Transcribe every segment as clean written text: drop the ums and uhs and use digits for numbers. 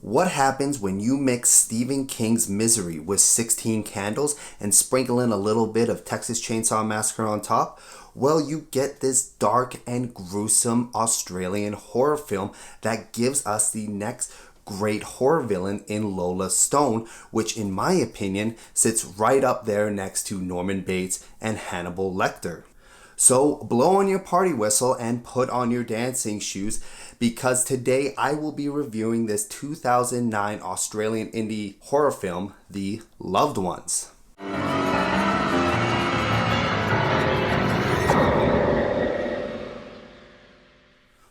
What happens when you mix Stephen King's Misery with 16 Candles and sprinkle in a little bit of Texas Chainsaw Massacre on top? Well, you get this dark and gruesome Australian horror film that gives us the next great horror villain in Lola Stone, which in my opinion sits right up there next to Norman Bates and Hannibal Lecter. So blow on your party whistle and put on your dancing shoes, because today I will be reviewing this 2009 Australian indie horror film, The Loved Ones.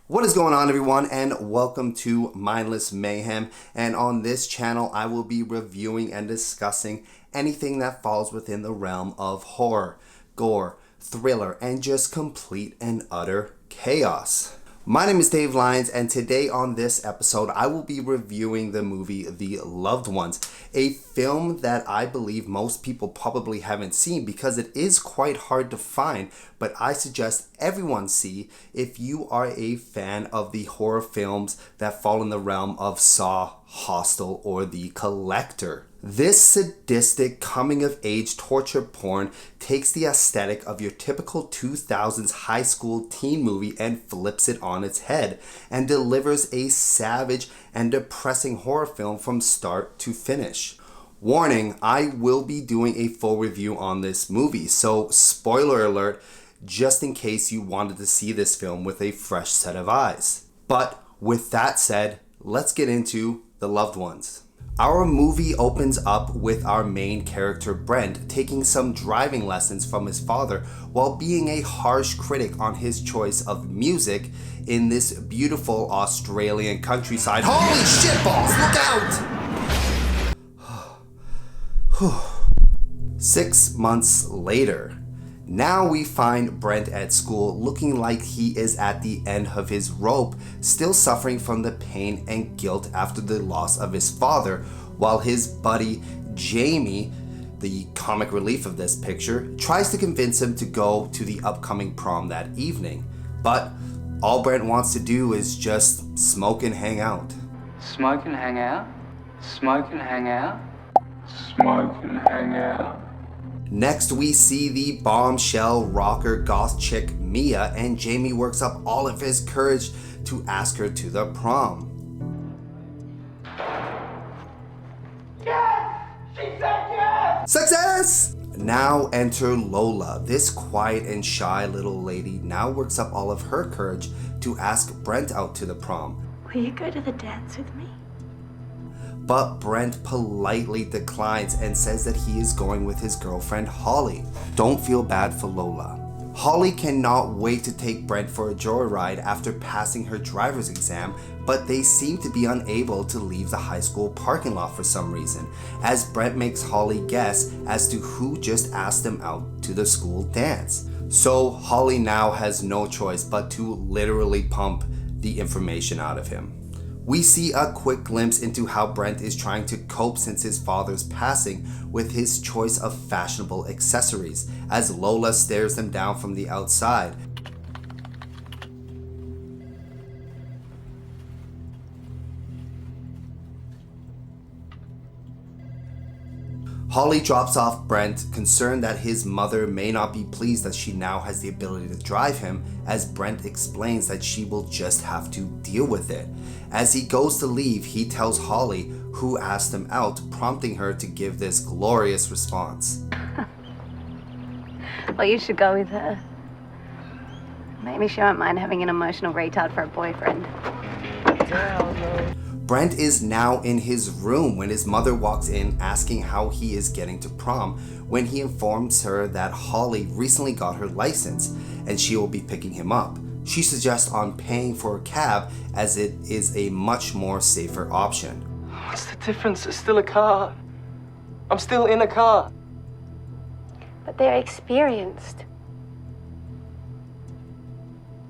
What is going on, everyone, and welcome to Mindless Mayhem. And on this channel I will be reviewing and discussing anything that falls within the realm of horror, gore, thriller, and just complete and utter chaos. My name is Dave Lyons, and today on this episode I will be reviewing the movie The Loved Ones, a film that I believe most people probably haven't seen because it is quite hard to find, but I suggest everyone see if you are a fan of the horror films that fall in the realm of Saw, Hostel, or The Collector. This sadistic coming-of-age torture porn takes the aesthetic of your typical 2000s high school teen movie and flips it on its head, and delivers a savage and depressing horror film from start to finish. Warning, I will be doing a full review on this movie, so spoiler alert, just in case you wanted to see this film with a fresh set of eyes. But with that said, let's get into The Loved Ones. Our movie opens up with our main character Brent taking some driving lessons from his father while being a harsh critic on his choice of music in this beautiful Australian countryside. Holy shitballs, look out! 6 months later. Now we find Brent at school looking like he is at the end of his rope, still suffering from the pain and guilt after the loss of his father, while his buddy Jamie, the comic relief of this picture, tries to convince him to go to the upcoming prom that evening. But all Brent wants to do is just smoke and hang out. Smoke and hang out? Smoke and hang out? Smoke and hang out? Next, we see the bombshell rocker goth chick Mia, and Jamie works up all of his courage to ask her to the prom. Yes! She said yes! Success! Now enter Lola. This quiet and shy little lady now works up all of her courage to ask Brent out to the prom. Will you go to the dance with me? But Brent politely declines and says that he is going with his girlfriend Holly. Don't feel bad for Lola. Holly cannot wait to take Brent for a joyride after passing her driver's exam, but they seem to be unable to leave the high school parking lot for some reason, as Brent makes Holly guess as to who just asked them out to the school dance. So Holly now has no choice but to literally pump the information out of him. We see a quick glimpse into how Brent is trying to cope since his father's passing with his choice of fashionable accessories, as Lola stares them down from the outside. Holly drops off Brent, concerned that his mother may not be pleased that she now has the ability to drive him, as Brent explains that she will just have to deal with it. As he goes to leave, he tells Holly who asked him out, prompting her to give this glorious response. Well, you should go with her. Maybe she won't mind having an emotional retard for a boyfriend. Brent is now in his room when his mother walks in asking how he is getting to prom, when he informs her that Holly recently got her license and she will be picking him up. She suggests on paying for a cab, as it is a much more safer option. What's the difference? It's still a car. I'm still in a car. But they're experienced.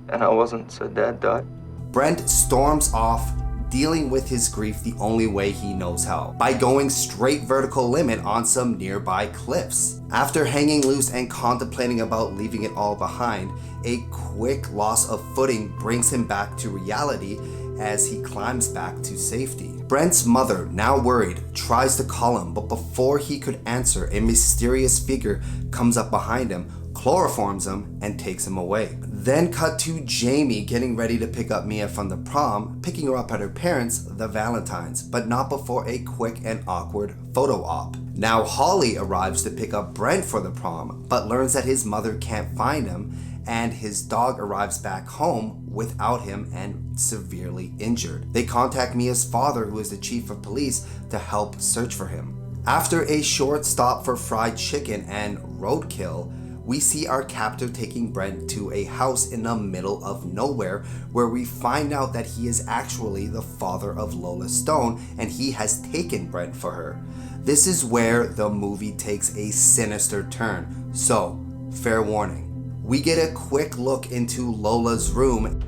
And I wasn't, so Dad died. Brent storms off, dealing with his grief the only way he knows how, by going straight vertical limit on some nearby cliffs. After hanging loose and contemplating about leaving it all behind, a quick loss of footing brings him back to reality, as he climbs back to safety. Brent's mother, now worried, tries to call him, but before he could answer, a mysterious figure comes up behind him, chloroforms him, and takes him away. Then cut to Jamie getting ready to pick up Mia from the prom, picking her up at her parents', the Valentines, but not before a quick and awkward photo op. Now Holly arrives to pick up Brent for the prom, but learns that his mother can't find him, and his dog arrives back home without him and severely injured. They contact Mia's father, who is the chief of police, to help search for him. After a short stop for fried chicken and roadkill, we see our captor taking Brent to a house in the middle of nowhere, where we find out that he is actually the father of Lola Stone and he has taken Brent for her. This is where the movie takes a sinister turn, so fair warning. We get a quick look into Lola's room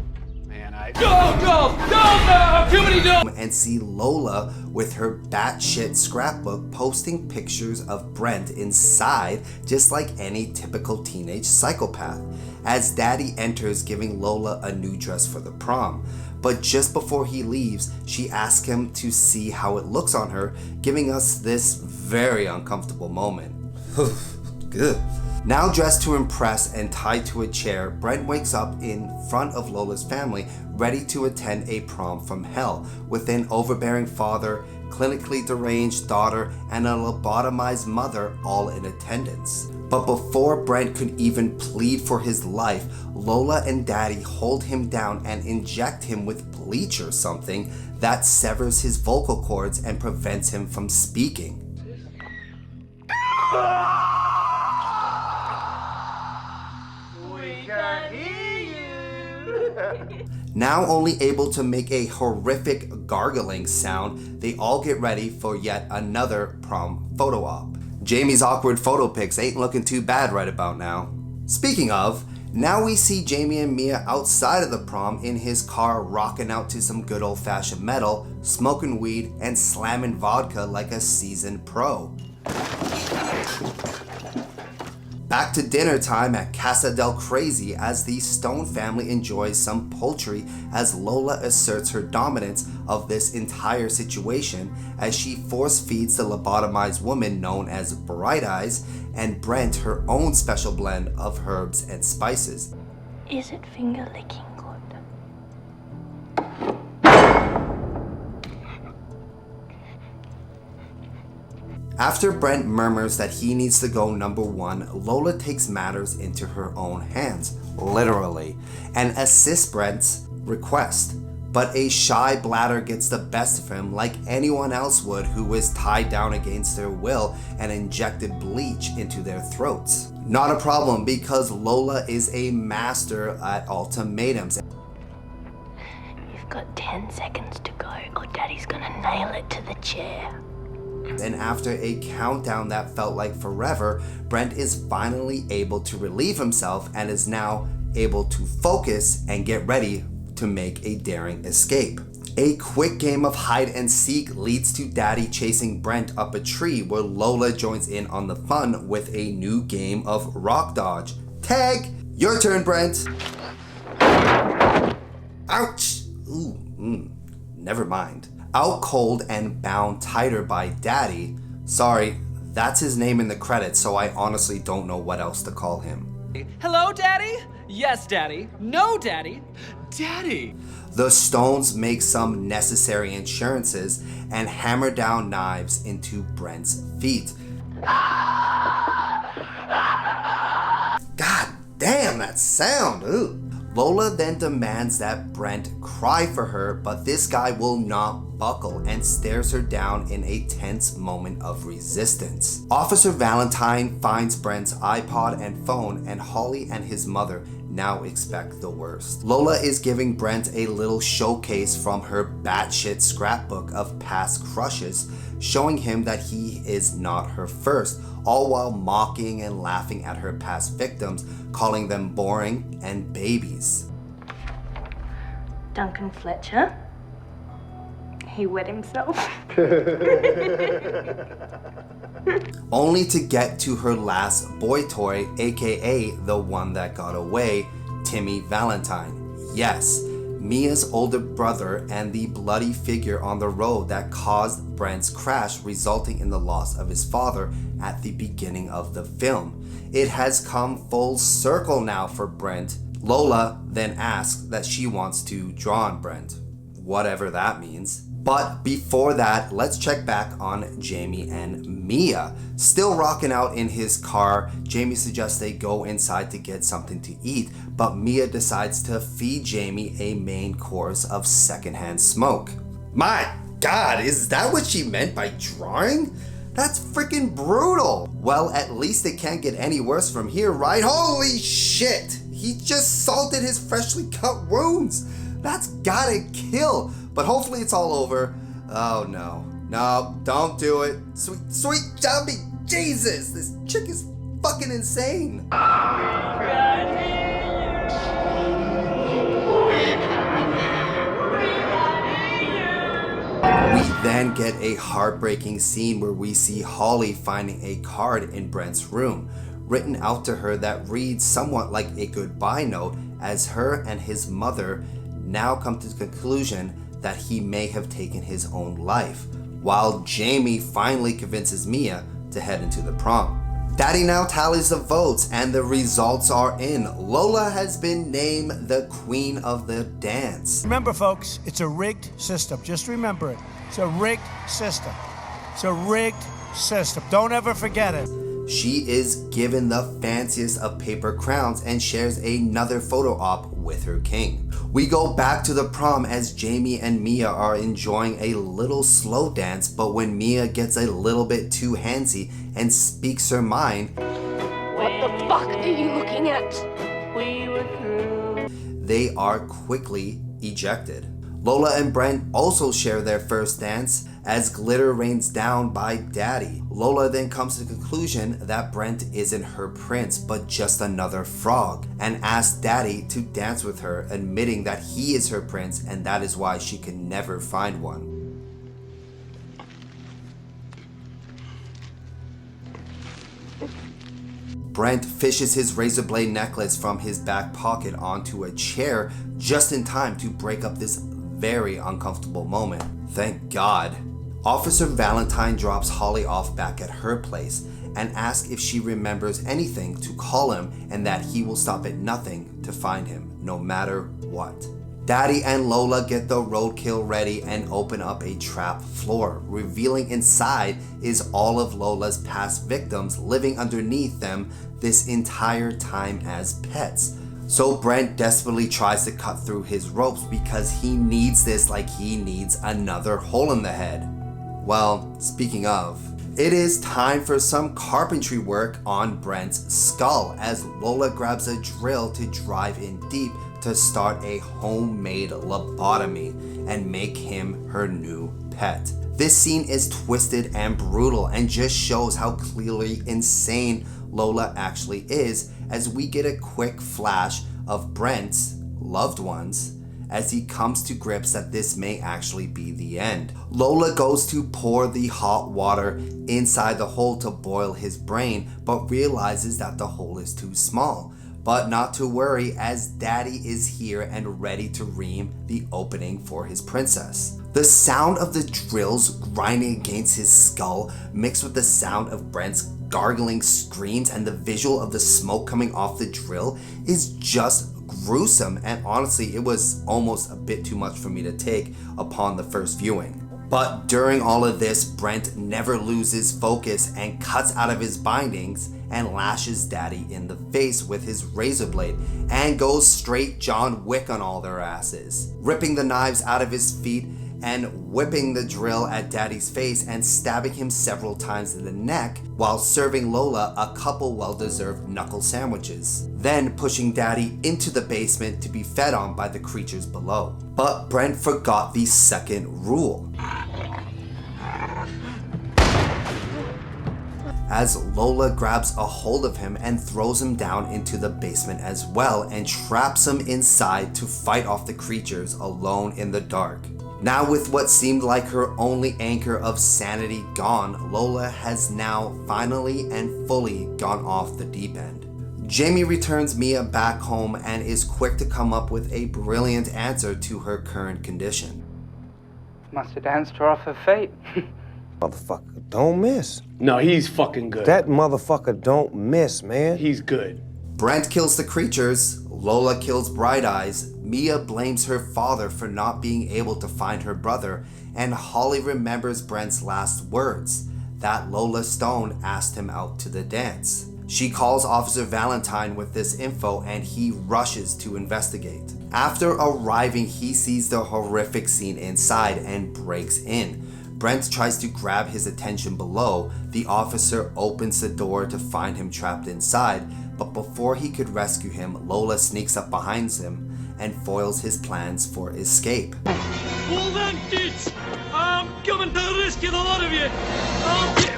and see Lola with her batshit scrapbook posting pictures of Brent inside, just like any typical teenage psychopath, as Daddy enters giving Lola a new dress for the prom. But just before he leaves, she asks him to see how it looks on her, giving us this very uncomfortable moment. Good. Now dressed to impress and tied to a chair, Brent wakes up in front of Lola's family, ready to attend a prom from hell, with an overbearing father, clinically deranged daughter, and a lobotomized mother all in attendance. But before Brent could even plead for his life, Lola and Daddy hold him down and inject him with bleach or something that severs his vocal cords and prevents him from speaking. Now only able to make a horrific gargling sound, they all get ready for yet another prom photo op. Jamie's awkward photo pics ain't looking too bad right about now. Speaking of, now we see Jamie and Mia outside of the prom in his car, rocking out to some good old-fashioned metal, smoking weed, and slamming vodka like a seasoned pro. Back to dinner time at Casa del Crazy as the Stone family enjoys some poultry as Lola asserts her dominance of this entire situation as she force feeds the lobotomized woman known as Bright Eyes and Brent her own special blend of herbs and spices. Is it finger licking good? After Brent murmurs that he needs to go number one, Lola takes matters into her own hands, literally, and assists Brent's request. But a shy bladder gets the best of him like anyone else would who is tied down against their will and injected bleach into their throats. Not a problem because Lola is a master at ultimatums. You've got 10 seconds to go or Daddy's gonna nail it to the chair. And after a countdown that felt like forever, Brent is finally able to relieve himself and is now able to focus and get ready to make a daring escape. A quick game of hide and seek leads to Daddy chasing Brent up a tree, where Lola joins in on the fun with a new game of rock dodge. Tag! Your turn, Brent! Ouch! Ooh, never mind. Out cold and bound tighter by Daddy. Sorry, that's his name in the credits, so I honestly don't know what else to call him. Hello, Daddy? Yes, Daddy. No, Daddy. Daddy. The Stones make some necessary insurances and hammer down knives into Brent's feet. God damn, that sound! Ugh. Lola then demands that Brent cry for her, but this guy will not buckle and stares her down in a tense moment of resistance. Officer Valentine finds Brent's iPod and phone, and Holly and his mother now expect the worst. Lola is giving Brent a little showcase from her batshit scrapbook of past crushes, showing him that he is not her first, all while mocking and laughing at her past victims, calling them boring and babies. Duncan Fletcher. He wet himself. Only to get to her last boy toy, aka the one that got away, Timmy Valentine. Yes, Mia's older brother and the bloody figure on the road that caused Brent's crash, resulting in the loss of his father at the beginning of the film. It has come full circle now for Brent. Lola then asks that she wants to draw on Brent, whatever that means. But before that, let's check back on Jamie and Mia. Still rocking out in his car, Jamie suggests they go inside to get something to eat, but Mia decides to feed Jamie a main course of secondhand smoke. My God, is that what she meant by drawing? That's freaking brutal. Well, at least it can't get any worse from here, right? Holy shit! He just salted his freshly cut wounds. That's gotta kill. But hopefully it's all over. Oh no. No, don't do it. Sweet zombie. Jesus, this chick is fucking insane. We then get a heartbreaking scene where we see Holly finding a card in Brent's room, written out to her that reads somewhat like a goodbye note, as her and his mother now come to the conclusion that he may have taken his own life, while Jamie finally convinces Mia to head into the prom. Daddy now tallies the votes and the results are in. Lola has been named the queen of the dance. Remember folks, it's a rigged system. Just remember it. It's a rigged system. It's a rigged system. Don't ever forget it. She is given the fanciest of paper crowns and shares another photo op with her king. We go back to the prom as Jamie and Mia are enjoying a little slow dance, but when Mia gets a little bit too handsy and speaks her mind, What the fuck are you looking at? they are quickly ejected. Lola and Brent also share their first dance as glitter rains down by Daddy. Lola then comes to the conclusion that Brent isn't her prince but just another frog, and asks Daddy to dance with her, admitting that he is her prince and that is why she can never find one. Brent fishes his razor blade necklace from his back pocket onto a chair just in time to break up this very uncomfortable moment. Thank God. Officer Valentine drops Holly off back at her place and asks if she remembers anything to call him and that he will stop at nothing to find him, no matter what. Daddy and Lola get the roadkill ready and open up a trap floor, revealing inside is all of Lola's past victims living underneath them this entire time as pets. So Brent desperately tries to cut through his ropes because he needs this like he needs another hole in the head. Well, speaking of, it is time for some carpentry work on Brent's skull as Lola grabs a drill to drive in deep to start a homemade lobotomy and make him her new pet. This scene is twisted and brutal and just shows how clearly insane Lola actually is, as we get a quick flash of Brent's loved ones as he comes to grips that this may actually be the end. Lola goes to pour the hot water inside the hole to boil his brain, but realizes that the hole is too small. But not to worry, as Daddy is here and ready to ream the opening for his princess. The sound of the drills grinding against his skull, mixed with the sound of Brent's gargling screams and the visual of the smoke coming off the drill, is just gruesome, and honestly it was almost a bit too much for me to take upon the first viewing. But during all of this, Brent never loses focus and cuts out of his bindings and lashes Daddy in the face with his razor blade and goes straight John Wick on all their asses, ripping the knives out of his feet and whipping the drill at Daddy's face and stabbing him several times in the neck while serving Lola a couple well-deserved knuckle sandwiches, then pushing Daddy into the basement to be fed on by the creatures below. But Brent forgot the second rule, as Lola grabs a hold of him and throws him down into the basement as well and traps him inside to fight off the creatures alone in the dark. Now with what seemed like her only anchor of sanity gone, Lola has now finally and fully gone off the deep end. Jamie returns Mia back home and is quick to come up with a brilliant answer to her current condition. Must have danced her off her feet. Motherfucker don't miss. No, he's fucking good. That motherfucker don't miss, man. He's good. Brent kills the creatures, Lola kills Bright Eyes, Mia blames her father for not being able to find her brother, and Holly remembers Brent's last words, that Lola Stone asked him out to the dance. She calls Officer Valentine with this info and he rushes to investigate. After arriving, he sees the horrific scene inside and breaks in. Brent tries to grab his attention below. The officer opens the door to find him trapped inside, but before he could rescue him, Lola sneaks up behind him and foils his plans for escape. Hold on, kids! I'm coming to rescue the lot of you!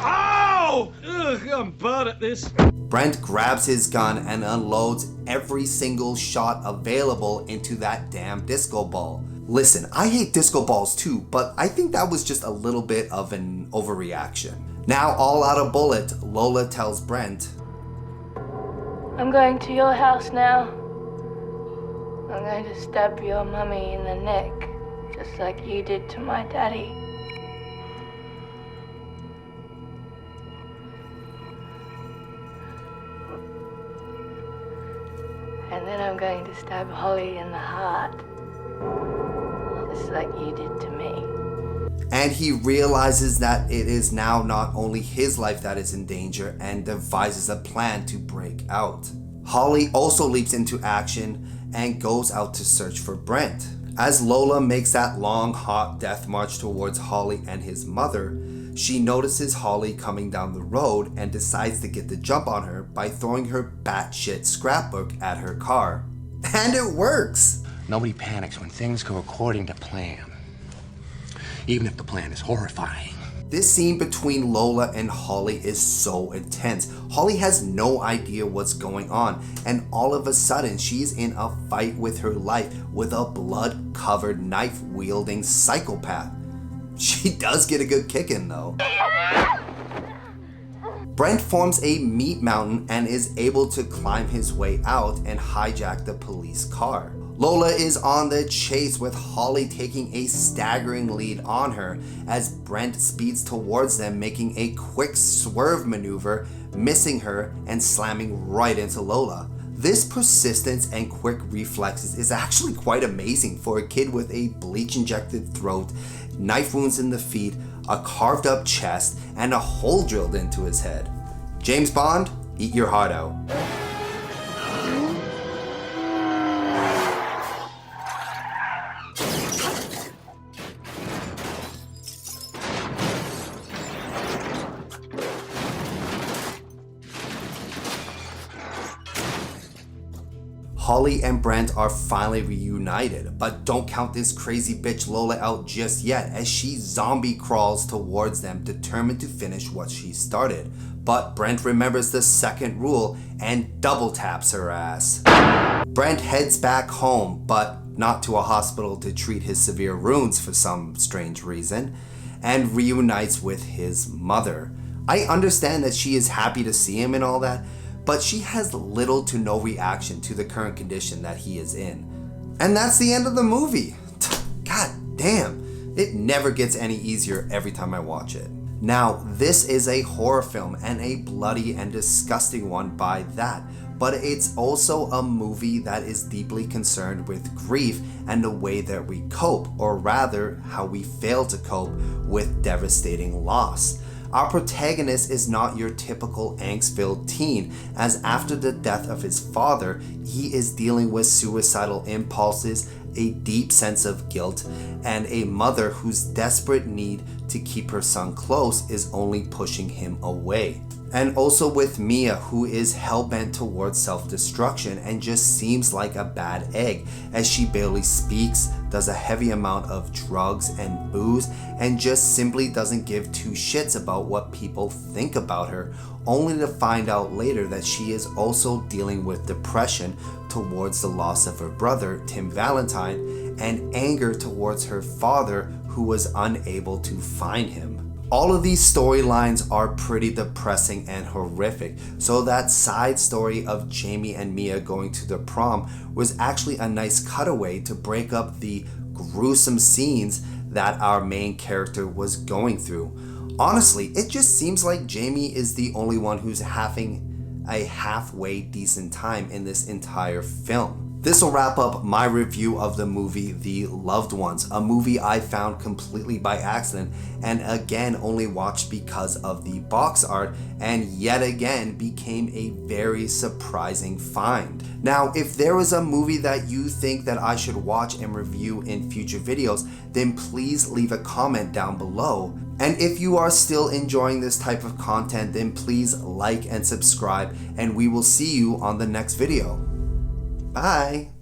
Ow! Ugh, I'm bad at this. Brent grabs his gun and unloads every single shot available into that damn disco ball. Listen, I hate disco balls too, but I think that was just a little bit of an overreaction. Now all out of bullet, Lola tells Brent, I'm going to your house now. I'm going to stab your mummy in the neck, just like you did to my daddy. And then I'm going to stab Holly in the heart, just like you did to me. and he realizes that it is now not only his life that is in danger and devises a plan to break out. Holly also leaps into action and goes out to search for Brent. As Lola makes that long, hot death march towards Holly and his mother, she notices Holly coming down the road and decides to get the jump on her by throwing her batshit scrapbook at her car. And it works! Nobody panics when things go according to plan, even if the plan is horrifying. This scene between Lola and Holly is so intense. Holly has no idea what's going on, and all of a sudden she's in a fight with her life with a blood-covered, knife-wielding psychopath. She does get a good kick in though. Brent forms a meat mountain and is able to climb his way out and hijack the police car. Lola is on the chase with Holly taking a staggering lead on her as Brent speeds towards them, making a quick swerve maneuver, missing her and slamming right into Lola. This persistence and quick reflexes is actually quite amazing for a kid with a bleach-injected throat, knife wounds in the feet, a carved up chest, and a hole drilled into his head. James Bond, eat your heart out. Holly and Brent are finally reunited, but don't count this crazy bitch Lola out just yet as she zombie crawls towards them, determined to finish what she started. But Brent remembers the second rule and double taps her ass. Brent heads back home, but not to a hospital to treat his severe wounds for some strange reason, and reunites with his mother. I understand that she is happy to see him and all that, but she has little to no reaction to the current condition that he is in. And that's the end of the movie. God damn, it never gets any easier every time I watch it. Now, this is a horror film and a bloody and disgusting one by that, but it's also a movie that is deeply concerned with grief and the way that we cope, or rather, how we fail to cope with devastating loss. Our protagonist is not your typical angst-filled teen, as after the death of his father, he is dealing with suicidal impulses, a deep sense of guilt, and a mother whose desperate need to keep her son close is only pushing him away. And also with Mia, who is hell-bent towards self-destruction and just seems like a bad egg, as she barely speaks, does a heavy amount of drugs and booze, and just simply doesn't give two shits about what people think about her, only to find out later that she is also dealing with depression towards the loss of her brother, Tim Valentine, and anger towards her father, who was unable to find him. All of these storylines are pretty depressing and horrific, so that side story of Jamie and Mia going to the prom was actually a nice cutaway to break up the gruesome scenes that our main character was going through. Honestly, it just seems like Jamie is the only one who's having a halfway decent time in this entire film. This will wrap up my review of the movie The Loved Ones, a movie I found completely by accident and again only watched because of the box art, and yet again became a very surprising find. Now, if there is a movie that you think that I should watch and review in future videos, then please leave a comment down below. And if you are still enjoying this type of content, then please like and subscribe, and we will see you on the next video. Bye.